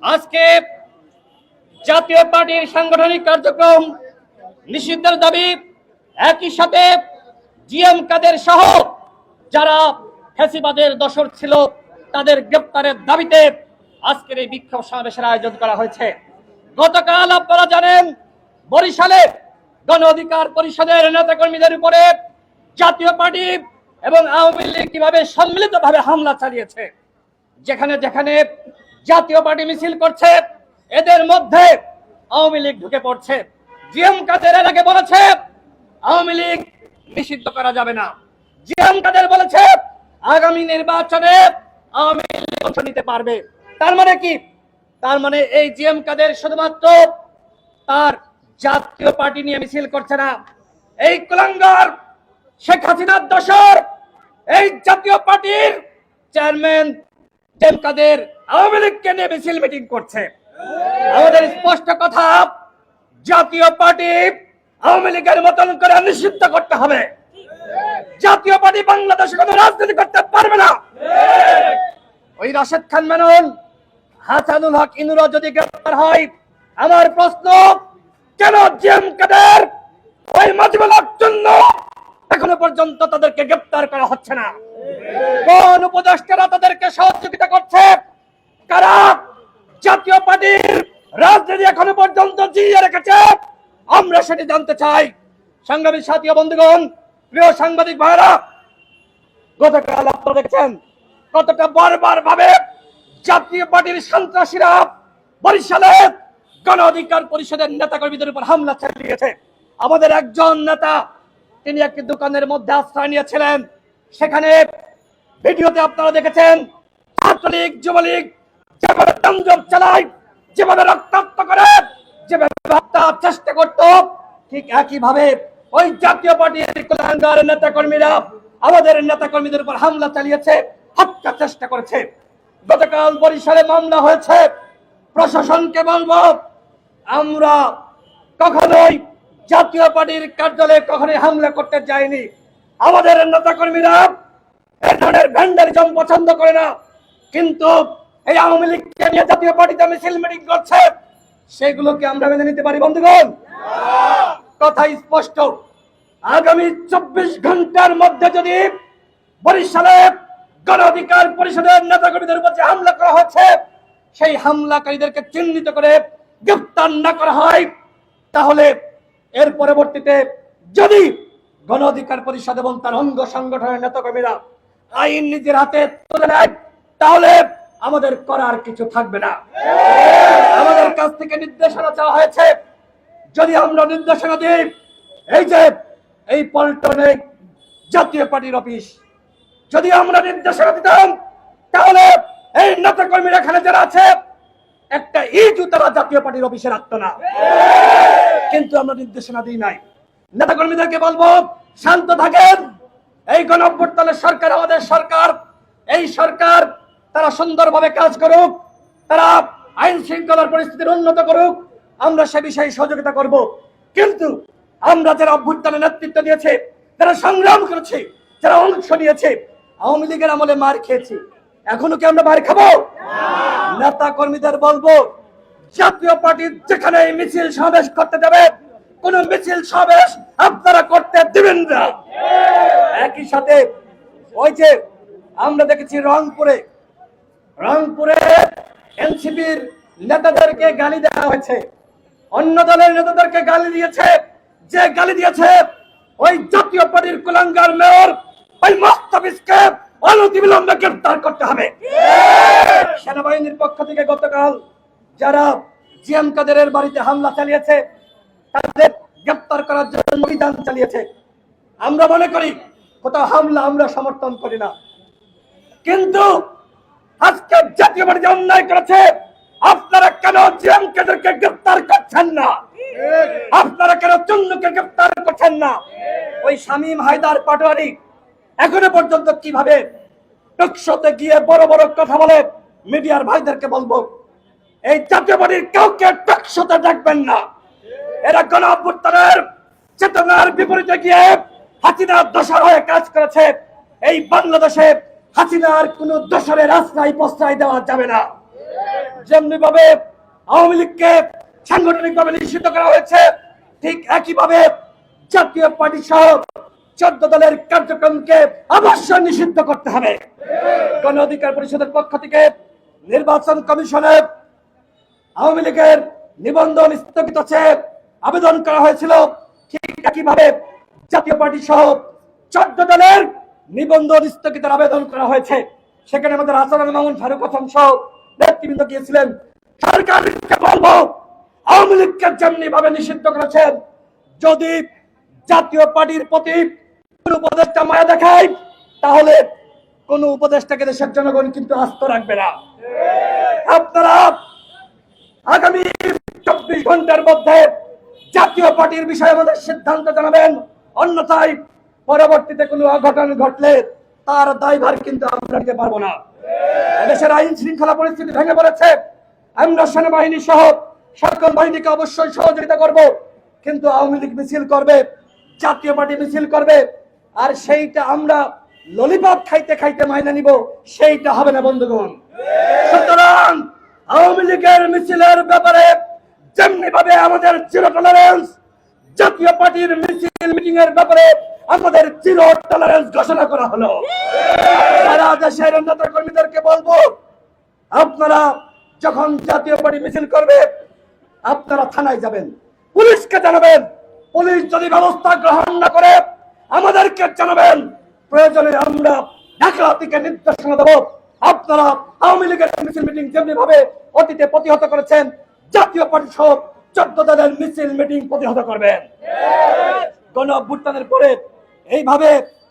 আজকে জাতীয় পার্টির সাংগঠনিক কার্যক্রম নিষিদ্ধের দাবি, একই সাথে জিএম কাদের সহ যারা ফ্যাসিবাদের দোসর ছিল তাদের গ্রেপ্তারের দাবিতে আজকের এই বিক্ষোভ সমাবেশের আয়োজন করা হয়েছে। গতকাল আপনারা জানেন বরিশালে গণ অধিকার পরিষদের নেতাকর্মীদের উপরে জাতীয় পার্টি এবং আওয়ামী লীগ কিভাবে সম্মিলিতভাবে হামলা চালিয়েছে। যেখানে যেখানে জাতীয় পার্টি মিছিল করছে এদের মধ্যে আওয়ামী লীগ ঢুকে পড়ছে। জিএম কাদের এর আগে বলেছে আওয়ামী লীগ নিষিদ্ধ করা যাবে না। জিএম কাদের বলেছে আগামী নির্বাচনে আওয়ামী লীগ অংশ নিতে পারবে। তার মানে কি? তার মানে এই জিএম কাদের শুধুমাত্র তার জাতীয় পার্টি নিয়ে মিছিল করছে না, এই কুলাঙ্গার শেখ হাসিনার দোসর এই জাতীয় পার্টির চেয়ারম্যান জিএম কাদের আওয়ামী লীগকে নিয়ে মিছিল মিটিং করছে। আমাদের স্পষ্ট কথা, জাতীয় পার্টি আওয়ামী লীগের মতন করে নিষিদ্ধ করতে হবে। জাতীয় পার্টি বাংলাদেশে কোনো রাজনীতি করতে পারবে না। ওই রাশেদ খান মেনন, হাসানুল হক ইনুরা যদি গ্রেফতার হয়, আমার প্রশ্ন, কেন জিএম কাদের ওই মুজিবুল হক জন্য এখনো পর্যন্ত তাদেরকে গ্রেফতার করা হচ্ছে না? কোন উপদেষ্টারা তাদেরকে সহযোগিতা করছে? কারা জাতীয় পার্টির রাজনীতি এখনো পর্যন্ত জিইয়ে রেখেছে? আমরা সেটি জানতে চাই। সংগ্রামী সাথী ও বন্ধুগণ, প্রিয় সাংবাদিক ভাইরা, গতকাল আপনারা দেখছেন কতটা বারবার ভাবে জাতীয় পার্টির সন্ত্রাসীরা বরিশালে গণ অধিকার পরিষদের নেতাকর্মীদের উপর হামলা চালিয়েছে। আমাদের একজন নেতা, তিনি একটি দোকানের মধ্যে আশ্রয় নিয়েছিলেন। সেখানে ভিডিওতে আপনারা দেখেছেন ছাত্রলীগ যুবলীগ যেভাবে তাণ্ডব চালায়, যেভাবে রক্তাক্ত করে, যেভাবে হত্যার চেষ্টা করত, ঠিক একইভাবে ওই জাতীয় পার্টির কুলাঙ্গার নেতাকর্মীরা আমাদের নেতাকর্মীদের উপর হামলা চালিয়েছে, হত্যার চেষ্টা করেছে। গতকাল বরিশালে মামলা হয়েছে। প্রশাসনকে বলবো, আমরা কখনোই জাতীয় পার্টির কার্যালয়ে কখনোই হামলা করতে যায়নি। আমাদের নেতাকর্মীরা এই ধরনের ভ্যান্ডালিজম পছন্দ করে না, কিন্তু এই আওয়ামী লীগকে নিয়ে জাতীয় পার্টিতে মিছিল মিটিং করছে, সেগুলোকে আমরা মেনে নিতে পারি বন্ধুগণ? কথা স্পষ্ট, আগামী 24 ঘন্টার মধ্যে যদি বরিশালে গণ অধিকার পরিষদের নেতাকর্মীদের উপর যে হামলা করা হচ্ছে, সেই হামলাকারীদেরকে চিহ্নিত করে গ্রেফতার না করা হয়, তাহলে এর পরবর্তীতে যদি গণ অধিকার পরিষদ এবং তার অঙ্গ সংগঠনের নেতাকর্মীরা আইন নিজের হাতে তুলে নেয়, তাহলে আমাদের করার কিছু থাকবে না। আমাদের কাছ থেকে নির্দেশনা চাওয়া হয়েছে, যদি আমরা নির্দেশনা দিই, এই যে এই পল্টনে জাতীয় পার্টির অফিস, যদি আমরা নির্দেশনা দিতাম, তাহলে এই নেতাকর্মীরা এখানে যারা আছে একটা ইটও তারা জাতীয় পার্টির অফিসে রাখত না। কিন্তু আমরা নির্দেশনা দিই নাই। নেতাকর্মীদেরকে বলবো, শান্ত থাকেন। এই গণঅভ্যুত্থানের সরকার আমাদের সরকার, এই সরকার তারা সুন্দরভাবে কাজ করুক, তারা আইন শৃঙ্খলার পরিস্থিতির উন্নত করুক, আমরা সে বিষয়ে সহযোগিতা করব। কিন্তু আমরা যারা অভ্যুত্থানের নেতৃত্ব দিয়েছে, যারা সংগ্রাম করেছে, যারা অংশ নিয়েছে, আওয়ামী লীগের আমলে মার খেয়েছি, এখনো কি আমরা মার খাবো? নেতা কর্মীদের বলবো, জাতীয় পার্টির যেখানে মিছিল সমাবেশ করতে যাবে, কোন মিছিল সমাবেশ আপনারা করতে দিবেন না। একই সাথে ওই যে আমরা দেখেছি রংপুরে এনসিপির নেতাদেরকে গালি দেওয়া হয়েছে, অন্য দলের নেতাদেরকে গালি দিয়েছে। যে গালি দিয়েছে ওই জাতীয় পার্টির কুলাঙ্গার মেয়র ওই মোস্তাফিজকে অনতিবিলম্বে গ্রেফতার করতে হবে। সেনাবাহিনীর পক্ষ থেকে গতকাল যারা জিএম কাদেরের বাড়িতে হামলা চালিয়েছে, তাদের গ্রেফতার করার জন্য অভিযান চালিয়েছে। আমরা মনে করি কোথাও হামলা আমরা সমর্থন করি না, কিন্তু আজকে জাতীয় পার্টি যে অন্যায় করেছে, আপনারা কেন জিএম কাদেরকে গ্রেফতার করছেন না? আপনারা কেন চন্নুকে গ্রেফতার করছেন না? ওই শামীম হায়দার পাটোয়ারি এখনো পর্যন্ত কিভাবে টকশোতে গিয়ে বড় বড় কথা বলে? মিডিয়ার ভাইদেরকে বলবো, এই জাতীয় পার্টির কাউকে টকশোতে ডাকবেন না। এরা গণ অভ্যুত্থানের চেতনার বিপরীতে গিয়ে হাসিনার দোসর হয়ে কাজ করেছে। এই বাংলাদেশে হাসিনার কোন দোসরের আশ্রয় প্রশ্রয় দেওয়া যাবে না। যেমনি ভাবে আওয়ামী লীগকে সাংগঠনিকভাবে নিষিদ্ধ করা হয়েছে, ঠিক একইভাবে জাতীয় পার্টি সহ 14 দলের কার্যক্রমকে অবশ্যই নিষিদ্ধ করতে হবে। গণ অধিকার পরিষদের পক্ষ থেকে নির্বাচন কমিশনের আওয়ামী লীগের নিবন্ধন স্থগিত চেয়ে আবেদন করা হয়েছিল, ঠিক একইভাবে জাতীয় পার্টি সহ 14 দলের নিবন্ধন স্থগিতের আবেদন করা হয়েছে। সেখানে আমাদের হাসানুল মামুন ফারুক হাসান সহ নেতৃবৃন্দ গিয়েছিলেন। সরকারকে বলবো, আওয়ামী লীগকে যেমনি ভাবে নিষিদ্ধ করেছেন, যদি জাতীয় পার্টির প্রতি কোন উপদেষ্টা মায়া দেখায়, তাহলে কোন উপদেষ্টাকে দেশের জনগণ কিন্তু আস্থা রাখবে না। আপনারা আগামী 24 ঘন্টার মধ্যে জাতীয় পার্টির বিষয়ে আমাদের সিদ্ধান্ত জানাবেন, অন্যথায় পরবর্তীতে কোনো অঘটন ঘটলে তার দায়ভার কিন্তু আমরা নিতে পারবো না। দেশের আইন শৃঙ্খলা পরিস্থিতি ভেঙে পড়েছে, আমরা সেনাবাহিনী সহ সকল বাহিনীকে অবশ্যই সহযোগিতা করব, কিন্তু আওয়ামী লীগ মিছিল করবে, জাতীয় পার্টি মিছিল করবে, আর সেইটা আমরা ললিপপ খাইতে খাইতে মাইনা নিব, সেইটা হবে না বন্ধুগণ। সুতরাং আওয়ামী লীগের মিছিলের ব্যাপারে যেমনি ভাবে আমাদের জিরো টলারেন্স, জাতীয় পার্টির মিছিল মিটিং এর ব্যাপারে আমাদের জিরো টলারেন্স ঘোষণা করা হলো। সারা দেশের নেতা কর্মীদেরকে বলবো, আপনারা যখন জাতীয় পার্টি মিছিল করবে, আপনারা থানায় যাবেন, পুলিশকে জানাবেন, পুলিশ যদি ব্যবস্থা গ্রহণ না করে আমাদেরকে জানাবেন, প্রয়োজনে আমরা ঢাকা থেকে নির্দেশনা দেব। আপনারা আওয়ামী লীগের মিছিল মিটিং যেমনি ভাবে অতীতে প্রতিহত করেছেন, জাতীয় পার্টি সহ 14 দলের মিছিল মিটিং প্রতিহত করবেন। গণ অভ্যুত্থানের পরে এইভাবে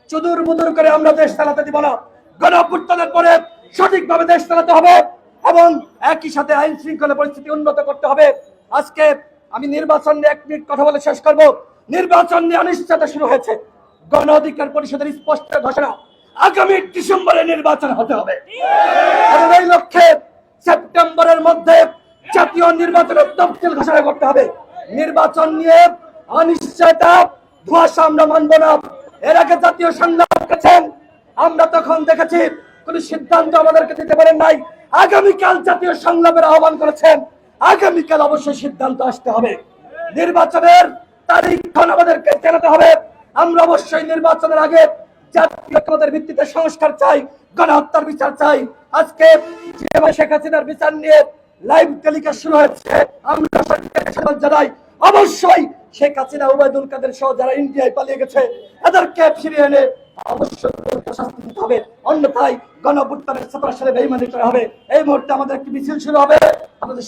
চুদুর বুদুর করে আমরা দেশ চালাতে দিব না। গণ অভ্যুত্থানের পরে সঠিকভাবে দেশ চালাতে হবে এবং একই সাথে আইন শৃঙ্খলা পরিস্থিতি উন্নত করতে হবে। আজকে আমি নির্বাচন নিয়ে 1 মিনিট কথা বলে শেষ করব। নির্বাচন নিয়ে অনিশ্চয়তা শুরু হয়েছে। গণ অধিকার পরিষদের স্পষ্ট ঘোষণা, আগামী ডিসেম্বরে নির্বাচন হতে হবে এবং এই লক্ষ্যে সেপ্টেম্বরের মধ্যে জাতীয় নির্বাচনের তফসিল ঘোষণা করতে হবে। নির্বাচন নিয়ে অনিশ্চয়তা, ধোঁয়াশা আমরা মানব না। এর আগে জাতীয় সংলাপ করেছেন, আমরা তখন দেখেছি কোন সিদ্ধান্ত আমাদেরকে দিতে পারেন নাই। আগামীকাল জাতীয় সংলাপের আহ্বান করেছেন, আগামীকাল অবশ্যই সিদ্ধান্ত আসতে হবে। নির্বাচনের তারিখক্ষণ আমাদেরকে জানাতে হবে। আমরা অবশ্যই নির্বাচনের আগে জাতীয় ঐক্যমতের ভিত্তিতে সংস্কার চাই, গণহত্যার বিচার চাই। আজকে শেখ হাসিনার বিচার নিয়ে লাইভ টেলিকাস্ট শুরু হয়েছে, আমরা সরকারকে স্বাগত জানাই। অবশ্যই শেখ হাসিনা, ওবায়দুল কাদের সহ যারা ইন্ডিয়ায় পালিয়ে গেছে, এদেরকে ফিরিয়ে এনে অবশ্যই শাস্তি দিতে হবে, অন্যথায় গণ অভ্যুত্থানের 17 সালে বেইমানি করা হবে। এই মুহূর্তে আমাদের একটি মিছিল শুরু হবে। আমাদের